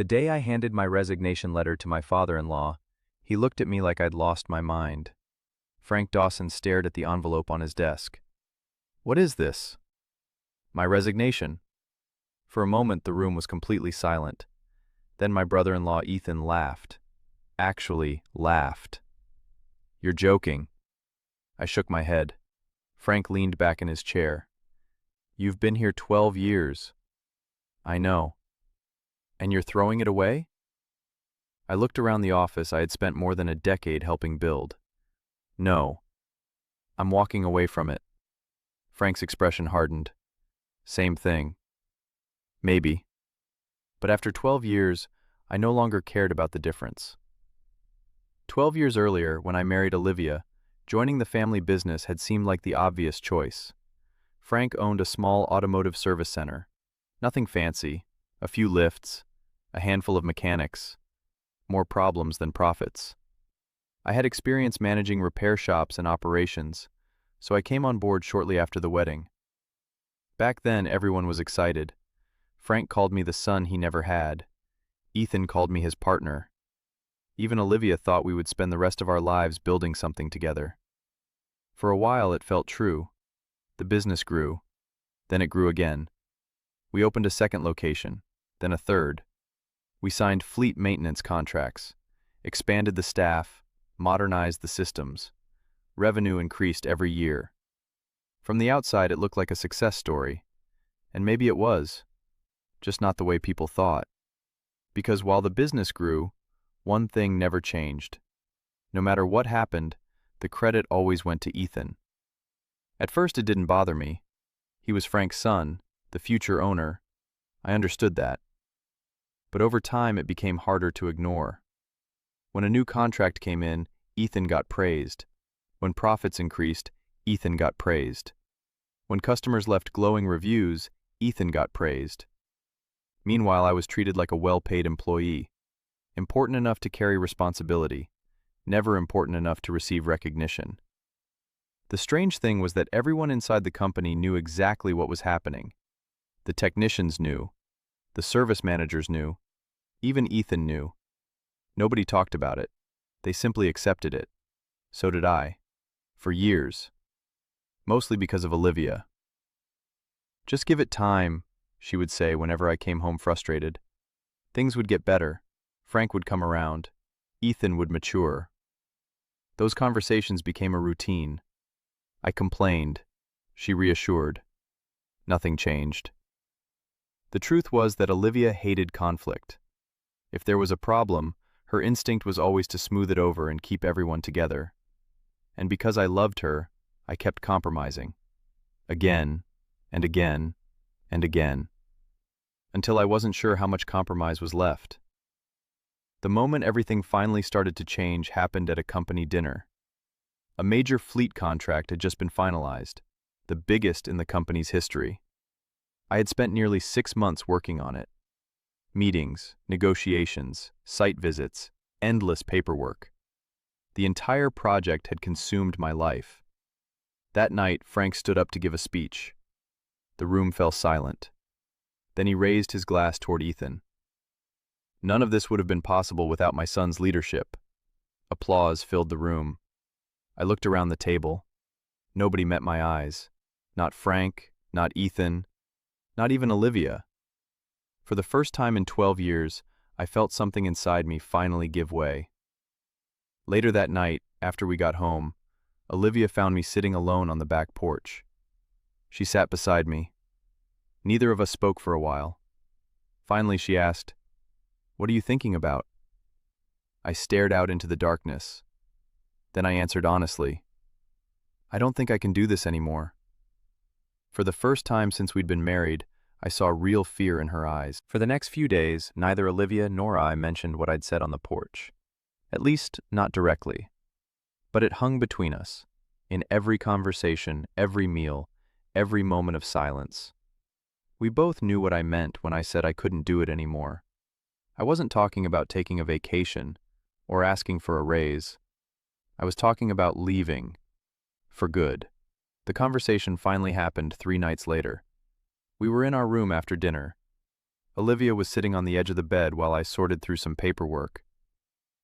The day I handed my resignation letter to my father-in-law, he looked at me like I'd lost my mind. Frank Dawson stared at the envelope on his desk. "What is this?" "My resignation." For a moment, the room was completely silent. Then my brother-in-law Ethan laughed. Actually laughed. "You're joking." I shook my head. Frank leaned back in his chair. "You've been here 12 years. "I know." "And you're throwing it away?" I looked around the office I had spent more than a decade helping build. "No. I'm walking away from it." Frank's expression hardened. "Same thing." "Maybe. But after 12 years, I no longer cared about the difference." 12 years earlier, when I married Olivia, joining the family business had seemed like the obvious choice. Frank owned a small automotive service center. Nothing fancy, a few lifts, a handful of mechanics, more problems than profits. I had experience managing repair shops and operations, so I came on board shortly after the wedding. Back then, everyone was excited. Frank called me the son he never had. Ethan called me his partner. Even Olivia thought we would spend the rest of our lives building something together. For a while, it felt true. The business grew. Then it grew again. We opened a second location, then a third. We signed fleet maintenance contracts, expanded the staff, modernized the systems. Revenue increased every year. From the outside, it looked like a success story. And maybe it was, just not the way people thought. Because while the business grew, one thing never changed. No matter what happened, the credit always went to Ethan. At first, it didn't bother me. He was Frank's son, the future owner. I understood that. But over time, it became harder to ignore. When a new contract came in, Ethan got praised. When profits increased, Ethan got praised. When customers left glowing reviews, Ethan got praised. Meanwhile, I was treated like a well-paid employee, important enough to carry responsibility, never important enough to receive recognition. The strange thing was that everyone inside the company knew exactly what was happening. The technicians knew. The service managers knew. Even Ethan knew. Nobody talked about it. They simply accepted it. So did I. For years. Mostly because of Olivia. "Just give it time," she would say whenever I came home frustrated. Things would get better. Frank would come around. Ethan would mature. Those conversations became a routine. I complained. She reassured. Nothing changed. The truth was that Olivia hated conflict. If there was a problem, her instinct was always to smooth it over and keep everyone together. And because I loved her, I kept compromising. Again, and again, and again. Until I wasn't sure how much compromise was left. The moment everything finally started to change happened at a company dinner. A major fleet contract had just been finalized, the biggest in the company's history. I had spent nearly 6 months working on it. Meetings, negotiations, site visits, endless paperwork. The entire project had consumed my life. That night, Frank stood up to give a speech. The room fell silent. Then he raised his glass toward Ethan. None of this would have been possible without my son's leadership. Applause filled the room. I looked around the table. Nobody met my eyes. Not Frank, not Ethan, not even Olivia. For the first time in 12 years, I felt something inside me finally give way. Later that night, after we got home, Olivia found me sitting alone on the back porch. She sat beside me. Neither of us spoke for a while. Finally, she asked, "What are you thinking about?" I stared out into the darkness. Then I answered honestly, "I don't think I can do this anymore." For the first time since we'd been married, I saw real fear in her eyes. For the next few days, neither Olivia nor I mentioned what I'd said on the porch. At least, not directly. But it hung between us, in every conversation, every meal, every moment of silence. We both knew what I meant when I said I couldn't do it anymore. I wasn't talking about taking a vacation or asking for a raise. I was talking about leaving. For good. The conversation finally happened 3 nights later. We were in our room after dinner. Olivia was sitting on the edge of the bed while I sorted through some paperwork.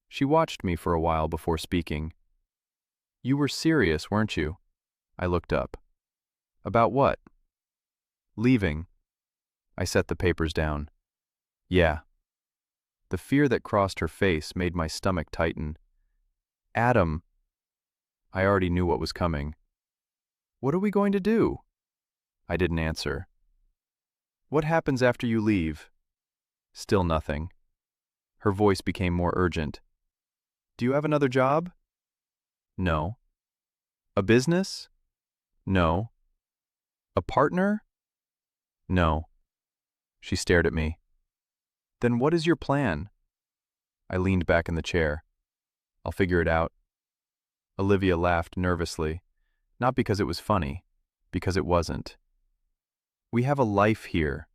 She watched me for a while before speaking. "You were serious, weren't you?" I looked up. "About what?" "Leaving." I set the papers down. "Yeah." The fear that crossed her face made my stomach tighten. "Adam." I already knew what was coming. "What are we going to do?" I didn't answer. "What happens after you leave?" Still nothing. Her voice became more urgent. "Do you have another job?" "No." "A business?" "No." "A partner?" "No." She stared at me. "Then what is your plan?" I leaned back in the chair. "I'll figure it out." Olivia laughed nervously, not because it was funny, because it wasn't. "We have a life here."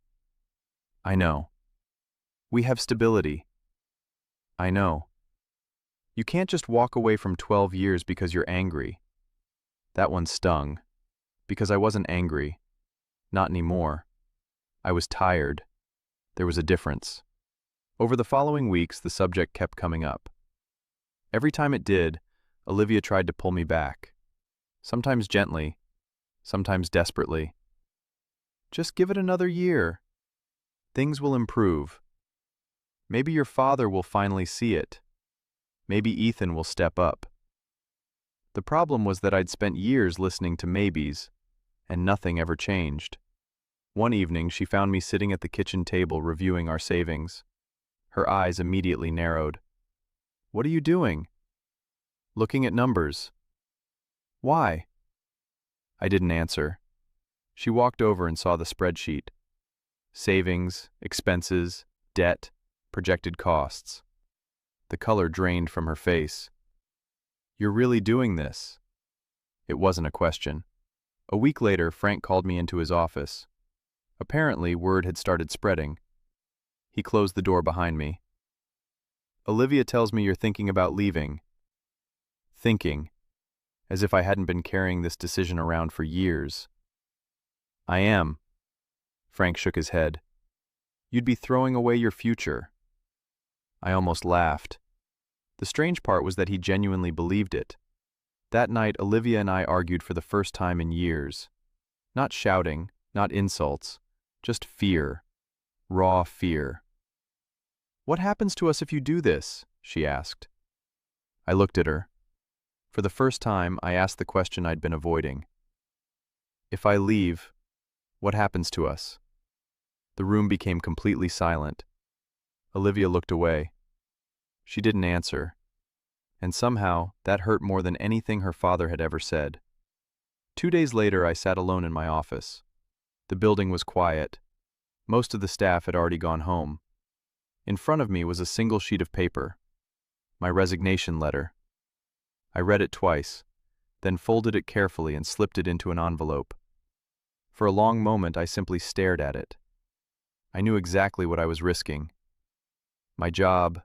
"I know." "We have stability." "I know." "You can't just walk away from 12 years because you're angry." That one stung, because I wasn't angry. Not anymore. I was tired. There was a difference. Over the following weeks, the subject kept coming up. Every time it did, Olivia tried to pull me back. Sometimes gently, sometimes desperately. "Just give it another year. Things will improve. Maybe your father will finally see it. Maybe Ethan will step up." The problem was that I'd spent years listening to maybes, and nothing ever changed. One evening, she found me sitting at the kitchen table reviewing our savings. Her eyes immediately narrowed. "What are you doing?" "Looking at numbers." "Why?" I didn't answer. She walked over and saw the spreadsheet. Savings, expenses, debt, projected costs. The color drained from her face. "You're really doing this?" It wasn't a question. A week later, Frank called me into his office. Apparently, word had started spreading. He closed the door behind me. "Olivia tells me you're thinking about leaving." Thinking, as if I hadn't been carrying this decision around for years. "I am." Frank shook his head. "You'd be throwing away your future." I almost laughed. The strange part was that he genuinely believed it. That night, Olivia and I argued for the first time in years. Not shouting, not insults, just fear. Raw fear. "What happens to us if you do this?" she asked. I looked at her. For the first time, I asked the question I'd been avoiding. "If I leave, what happens to us?" The room became completely silent. Olivia looked away. She didn't answer. And somehow, that hurt more than anything her father had ever said. 2 days later, I sat alone in my office. The building was quiet. Most of the staff had already gone home. In front of me was a single sheet of paper. My resignation letter. I read it twice, then folded it carefully and slipped it into an envelope. For a long moment, I simply stared at it. I knew exactly what I was risking. My job,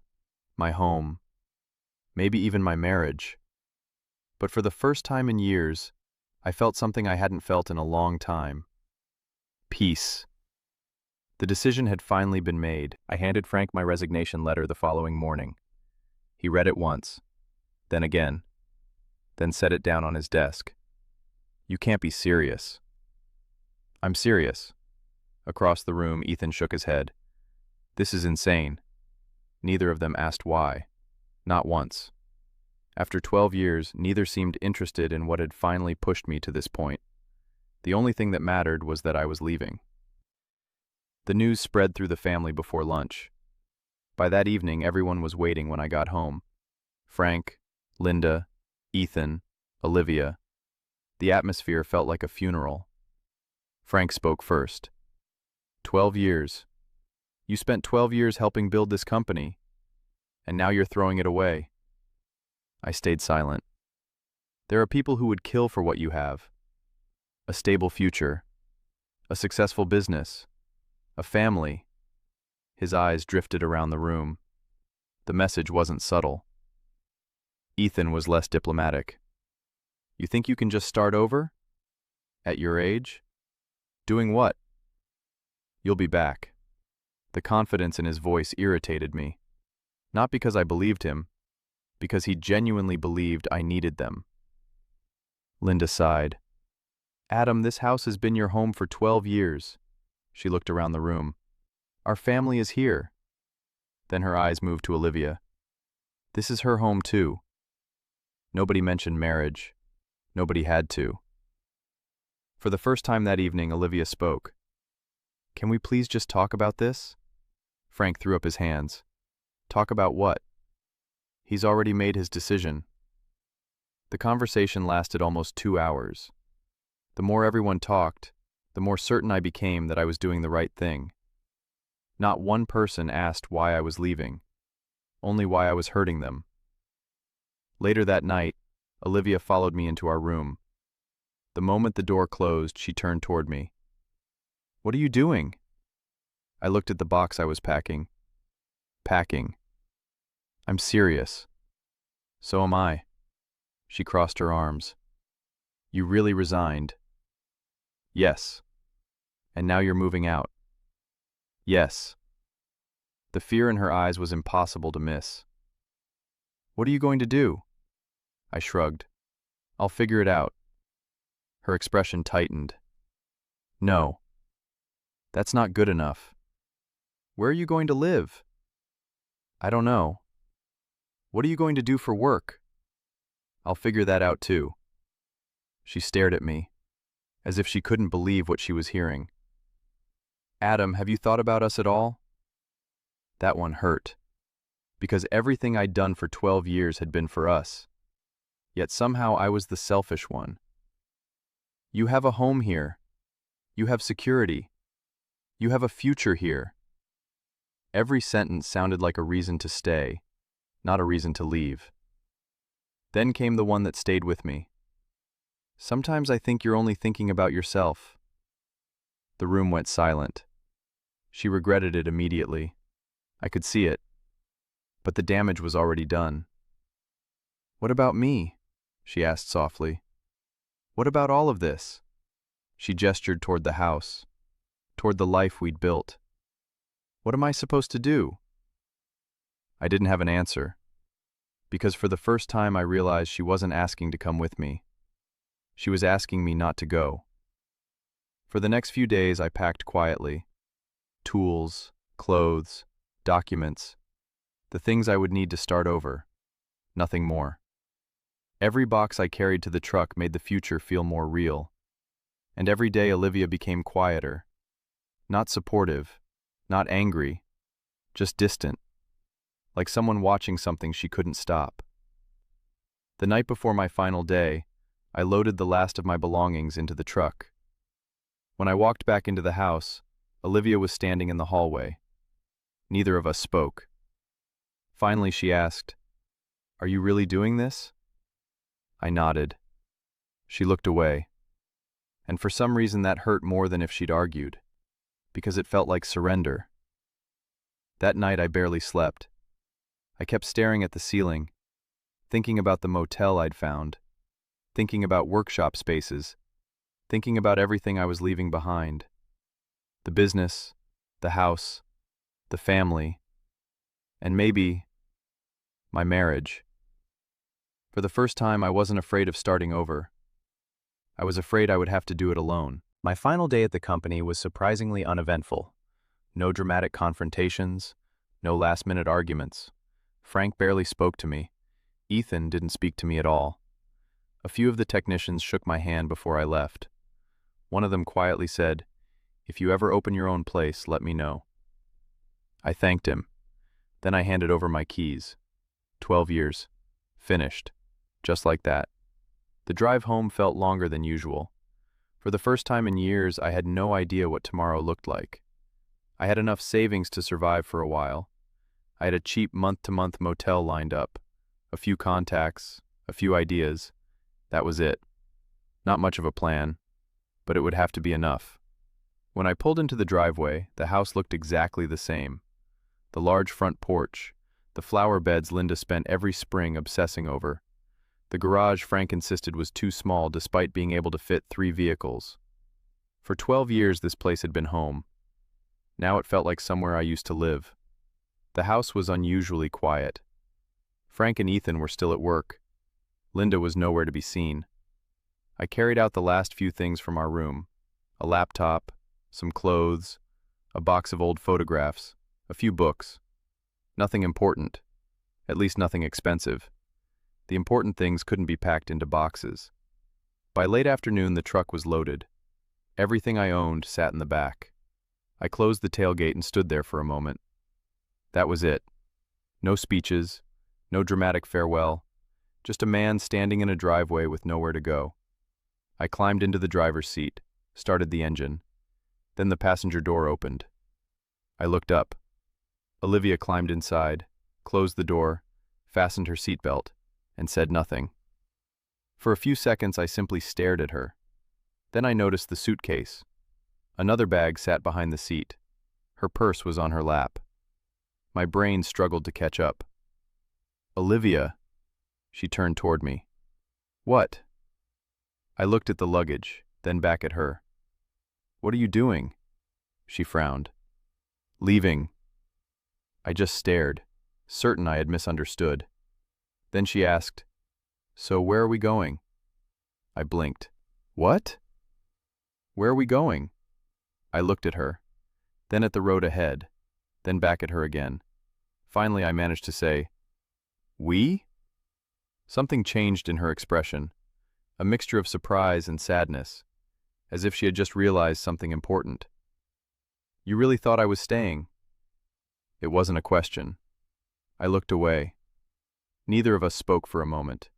my home, maybe even my marriage. But for the first time in years, I felt something I hadn't felt in a long time. Peace. The decision had finally been made. I handed Frank my resignation letter the following morning. He read it once, then again, then set it down on his desk. "You can't be serious." "I'm serious." Across the room, Ethan shook his head. "This is insane." Neither of them asked why. Not once. After 12 years, neither seemed interested in what had finally pushed me to this point. The only thing that mattered was that I was leaving. The news spread through the family before lunch. By that evening, everyone was waiting when I got home. Frank, Linda, Ethan, Olivia. The atmosphere felt like a funeral. Frank spoke first. 12 years. You spent 12 years helping build this company, and now you're throwing it away." I stayed silent. "There are people who would kill for what you have. A stable future, a successful business, a family." His eyes drifted around the room. The message wasn't subtle. Ethan was less diplomatic. "You think you can just start over? At your age? Doing what?" "You'll be back." The confidence in his voice irritated me. Not because I believed him, because he genuinely believed I needed them. Linda sighed. Adam, this house has been your home for 12 years. She looked around the room. Our family is here. Then her eyes moved to Olivia. This is her home too. Nobody mentioned marriage. Nobody had to. For the first time that evening, Olivia spoke. Can we please just talk about this? Frank threw up his hands. Talk about what? He's already made his decision. The conversation lasted almost 2 hours. The more everyone talked, the more certain I became that I was doing the right thing. Not one person asked why I was leaving, only why I was hurting them. Later that night, Olivia followed me into our room. The moment the door closed, she turned toward me. What are you doing? I looked at the box I was packing. Packing. I'm serious. So am I. She crossed her arms. You really resigned? Yes. And now you're moving out? Yes. The fear in her eyes was impossible to miss. What are you going to do? I shrugged. I'll figure it out. Her expression tightened. No. That's not good enough. Where are you going to live? I don't know. What are you going to do for work? I'll figure that out too. She stared at me, as if she couldn't believe what she was hearing. Adam, have you thought about us at all? That one hurt, because everything I'd done for 12 years had been for us. Yet somehow I was the selfish one. You have a home here. You have security. You have a future here. Every sentence sounded like a reason to stay, not a reason to leave. Then came the one that stayed with me. Sometimes I think you're only thinking about yourself. The room went silent. She regretted it immediately. I could see it. But the damage was already done. What about me? She asked softly. What about all of this? She gestured toward the house, toward the life we'd built. What am I supposed to do? I didn't have an answer, because for the first time I realized she wasn't asking to come with me. She was asking me not to go. For the next few days I packed quietly. Tools, clothes, documents, the things I would need to start over, nothing more. Every box I carried to the truck made the future feel more real. And every day Olivia became quieter. Not supportive, not angry, just distant, like someone watching something she couldn't stop. The night before my final day, I loaded the last of my belongings into the truck. When I walked back into the house, Olivia was standing in the hallway. Neither of us spoke. Finally she asked, "Are you really doing this?" I nodded. She looked away. And for some reason that hurt more than if she'd argued, because it felt like surrender. That night I barely slept. I kept staring at the ceiling, thinking about the motel I'd found, thinking about workshop spaces, thinking about everything I was leaving behind. The business, the house, the family, and maybe my marriage. For the first time, I wasn't afraid of starting over. I was afraid I would have to do it alone. My final day at the company was surprisingly uneventful. No dramatic confrontations, no last-minute arguments. Frank barely spoke to me. Ethan didn't speak to me at all. A few of the technicians shook my hand before I left. One of them quietly said, "If you ever open your own place, let me know." I thanked him. Then I handed over my keys. 12 years. Finished. Just like that. The drive home felt longer than usual. For the first time in years, I had no idea what tomorrow looked like. I had enough savings to survive for a while. I had a cheap month-to-month motel lined up, a few contacts, a few ideas. That was it. Not much of a plan, but it would have to be enough. When I pulled into the driveway, the house looked exactly the same. The large front porch, the flower beds Linda spent every spring obsessing over. The garage Frank insisted was too small despite being able to fit 3 vehicles. For 12 years this place had been home. Now it felt like somewhere I used to live. The house was unusually quiet. Frank and Ethan were still at work. Linda was nowhere to be seen. I carried out the last few things from our room: a laptop, some clothes, a box of old photographs, a few books. Nothing important, at least nothing expensive. The important things couldn't be packed into boxes. By late afternoon, the truck was loaded. Everything I owned sat in the back. I closed the tailgate and stood there for a moment. That was it. No speeches, no dramatic farewell, just a man standing in a driveway with nowhere to go. I climbed into the driver's seat, started the engine. Then the passenger door opened. I looked up. Olivia climbed inside, closed the door, fastened her seatbelt, and said nothing. For a few seconds, I simply stared at her. Then I noticed the suitcase. Another bag sat behind the seat. Her purse was on her lap. My brain struggled to catch up. Olivia. She turned toward me. What? I looked at the luggage, then back at her. What are you doing? She frowned. Leaving. I just stared, certain I had misunderstood. Then she asked, So where are we going? I blinked. What? Where are we going? I looked at her, then at the road ahead, then back at her again. Finally, I managed to say, We? Something changed in her expression, a mixture of surprise and sadness, as if she had just realized something important. You really thought I was staying? It wasn't a question. I looked away. Neither of us spoke for a moment.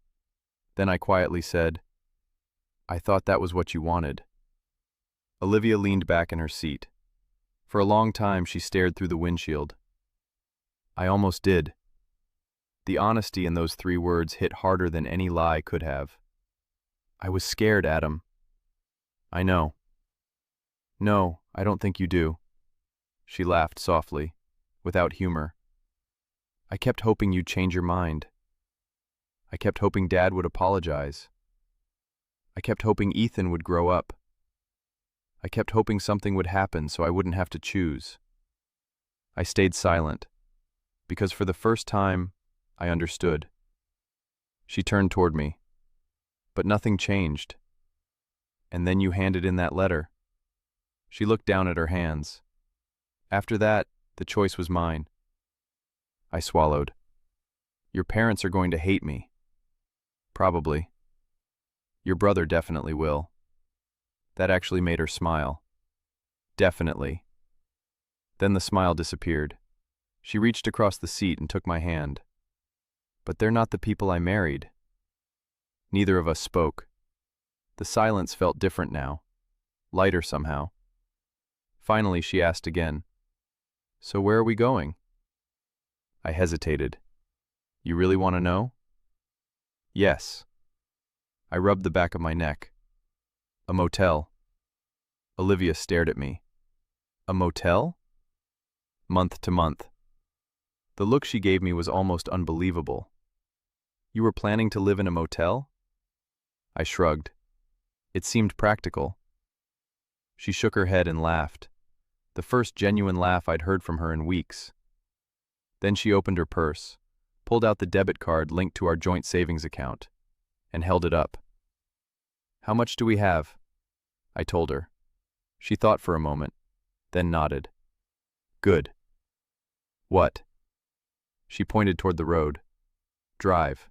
Then I quietly said, I thought that was what you wanted. Olivia leaned back in her seat. For a long time, she stared through the windshield. I almost did. The honesty in those 3 words hit harder than any lie could have. I was scared, Adam. I know. No, I don't think you do. She laughed softly, without humor. I kept hoping you'd change your mind. I kept hoping Dad would apologize. I kept hoping Ethan would grow up. I kept hoping something would happen so I wouldn't have to choose. I stayed silent, because for the first time, I understood. She turned toward me. But nothing changed. And then you handed in that letter. She looked down at her hands. After that, the choice was mine. I swallowed. Your parents are going to hate me. Probably. Your brother definitely will. That actually made her smile. Definitely. Then the smile disappeared. She reached across the seat and took my hand. But they're not the people I married. Neither of us spoke. The silence felt different now, lighter somehow. Finally, she asked again, So where are we going? I hesitated. You really want to know? Yes. I rubbed the back of my neck. A motel. Olivia stared at me. A motel? Month to month. The look she gave me was almost unbelievable. You were planning to live in a motel? I shrugged. It seemed practical. She shook her head and laughed, the first genuine laugh I'd heard from her in weeks. Then she opened her purse, pulled out the debit card linked to our joint savings account, and held it up. How much do we have? I told her. She thought for a moment, then nodded. Good. What? She pointed toward the road. Drive.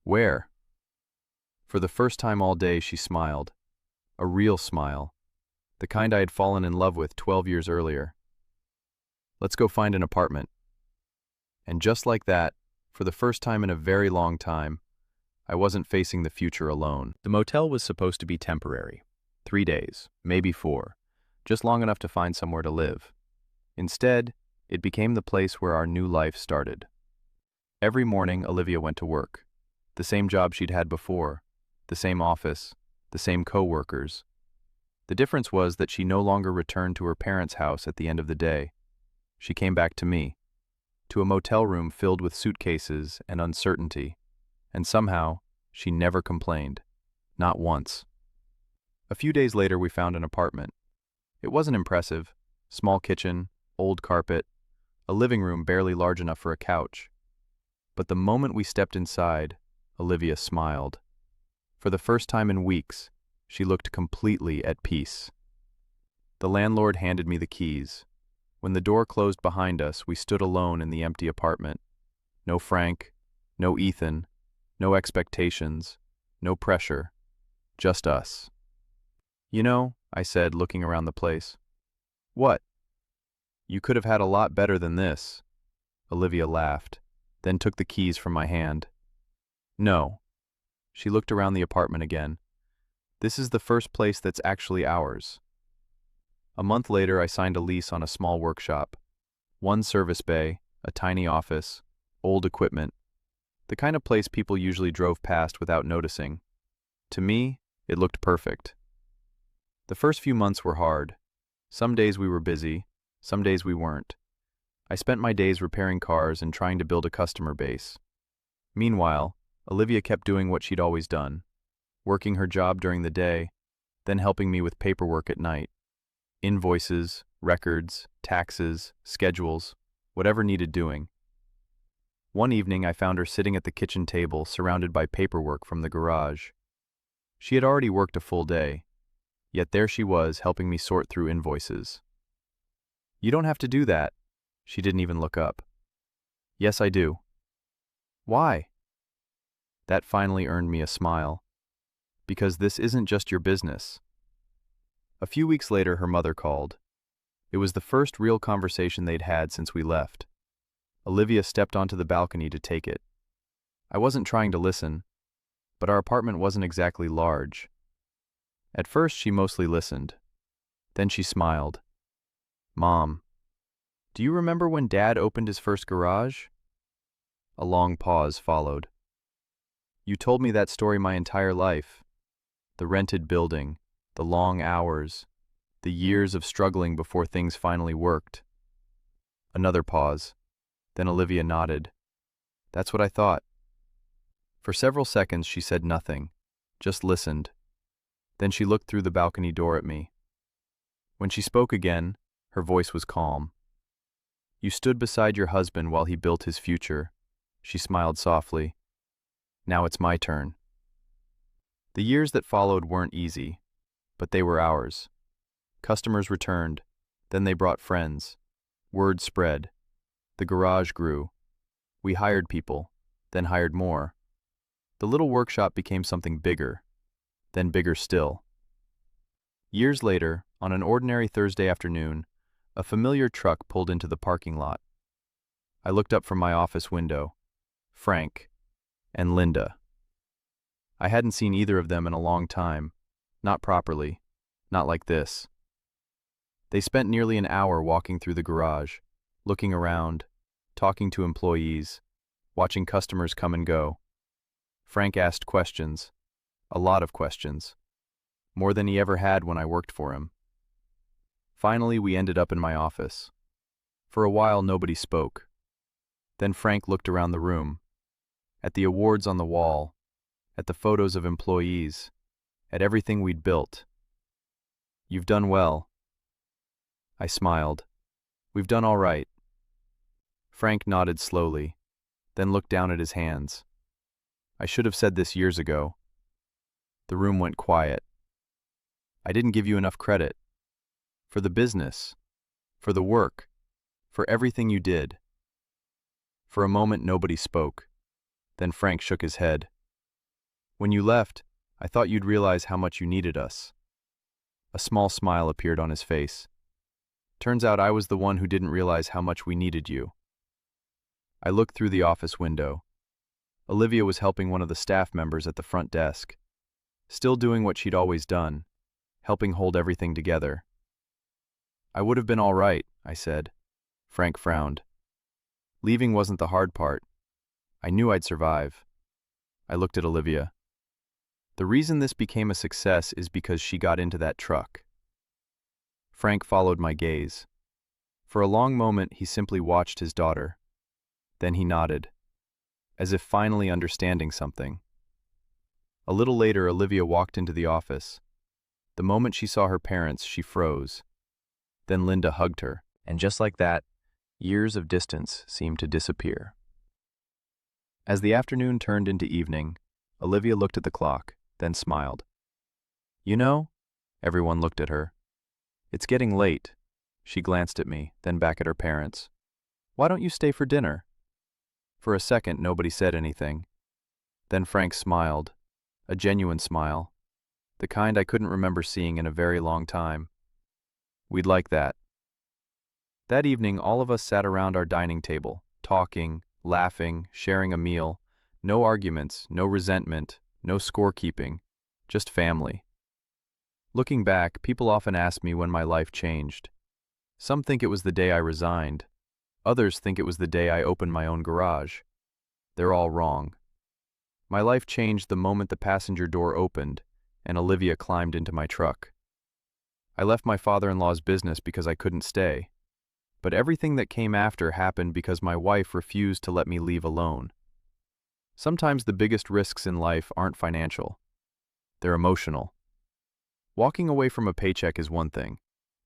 Where? For the first time all day, she smiled. A real smile. The kind I had fallen in love with 12 years earlier. Let's go find an apartment. And just like that, for the first time in a very long time, I wasn't facing the future alone. The motel was supposed to be temporary. 3 days, maybe 4, just long enough to find somewhere to live. Instead, it became the place where our new life started. Every morning, Olivia went to work. The same job she'd had before, the same office, the same co-workers. The difference was that she no longer returned to her parents' house at the end of the day. She came back to me, to a motel room filled with suitcases and uncertainty, and somehow she never complained, not once. A few days later, we found an apartment. It wasn't impressive, Small kitchen, old carpet, a living room barely large enough for a couch. But the moment we stepped inside, Olivia smiled. For the first time in weeks, she looked completely at peace. The landlord handed me the keys. When the door closed behind us, we stood alone in the empty apartment. No Frank, no Ethan, no expectations, no pressure, just us. You know, I said, looking around the place. What? You could have had a lot better than this. Olivia laughed, then took the keys from my hand. No. She looked around the apartment again. This is the first place that's actually ours. A month later, I signed a lease on a small workshop. One service bay, a tiny office, old equipment. The kind of place people usually drove past without noticing. To me, it looked perfect. The first few months were hard. Some days we were busy, some days we weren't. I spent my days repairing cars and trying to build a customer base. Meanwhile, Olivia kept doing what she'd always done, working her job during the day, then helping me with paperwork at night. Invoices, records, taxes, schedules, whatever needed doing. One evening I found her sitting at the kitchen table surrounded by paperwork from the garage. She had already worked a full day, yet there she was helping me sort through invoices. You don't have to do that. She didn't even look up. Yes, I do. Why? That finally earned me a smile. Because this isn't just your business. A few weeks later, her mother called. It was the first real conversation they'd had since we left. Olivia stepped onto the balcony to take it. I wasn't trying to listen, but our apartment wasn't exactly large. At first, she mostly listened. Then she smiled. Mom, do you remember when Dad opened his first garage? A long pause followed. You told me that story my entire life. The rented building, the long hours, the years of struggling before things finally worked. Another pause. Then Olivia nodded. That's what I thought. For several seconds she said nothing, just listened. Then she looked through the balcony door at me. When she spoke again, her voice was calm. You stood beside your husband while he built his future. She smiled softly. Now it's my turn. The years that followed weren't easy, but they were ours. Customers returned, then they brought friends. Word spread. The garage grew. We hired people, then hired more. The little workshop became something bigger, then bigger still. Years later, on an ordinary Thursday afternoon, a familiar truck pulled into the parking lot. I looked up from my office window. Frank and Linda. I hadn't seen either of them in a long time, not properly, not like this. They spent nearly an hour walking through the garage, looking around, talking to employees, watching customers come and go. Frank asked questions, a lot of questions, more than he ever had when I worked for him. Finally, we ended up in my office. For a while, nobody spoke. Then Frank looked around the room, at the awards on the wall, at the photos of employees, at everything we'd built. You've done well. I smiled. We've done all right. Frank nodded slowly, then looked down at his hands. I should have said this years ago. The room went quiet. I didn't give you enough credit. For the business, for the work, for everything you did. For a moment nobody spoke. Then Frank shook his head. When you left, I thought you'd realize how much you needed us. A small smile appeared on his face. Turns out I was the one who didn't realize how much we needed you. I looked through the office window. Olivia was helping one of the staff members at the front desk, still doing what she'd always done, helping hold everything together. I would have been all right, I said. Frank frowned. Leaving wasn't the hard part. I knew I'd survive. I looked at Olivia. The reason this became a success is because she got into that truck. Frank followed my gaze. For a long moment, he simply watched his daughter. Then he nodded, as if finally understanding something. A little later, Olivia walked into the office. The moment she saw her parents, she froze. Then Linda hugged her, and just like that, years of distance seemed to disappear. As the afternoon turned into evening, Olivia looked at the clock, then smiled. You know, everyone looked at her. It's getting late. She glanced at me, then back at her parents. Why don't you stay for dinner? For a second, nobody said anything. Then Frank smiled, a genuine smile, the kind I couldn't remember seeing in a very long time. We'd like that. That evening, all of us sat around our dining table, talking, laughing, sharing a meal. No arguments, no resentment, no scorekeeping, just family. Looking back, people often ask me when my life changed. Some think it was the day I resigned. Others think it was the day I opened my own garage. They're all wrong. My life changed the moment the passenger door opened and Olivia climbed into my truck. I left my father-in-law's business because I couldn't stay. But everything that came after happened because my wife refused to let me leave alone. Sometimes the biggest risks in life aren't financial. They're emotional. Walking away from a paycheck is one thing.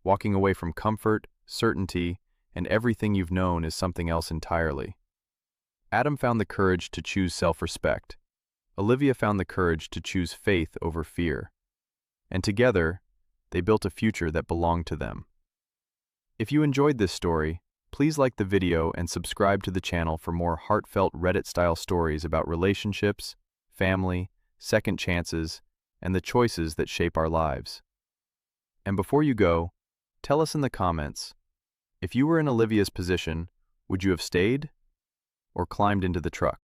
Walking away from comfort, certainty, and everything you've known is something else entirely. Adam found the courage to choose self-respect. Olivia found the courage to choose faith over fear. And together, they built a future that belonged to them. If you enjoyed this story, please like the video and subscribe to the channel for more heartfelt Reddit-style stories about relationships, family, second chances, and the choices that shape our lives. And before you go, tell us in the comments, if you were in Olivia's position, would you have stayed or climbed into the truck?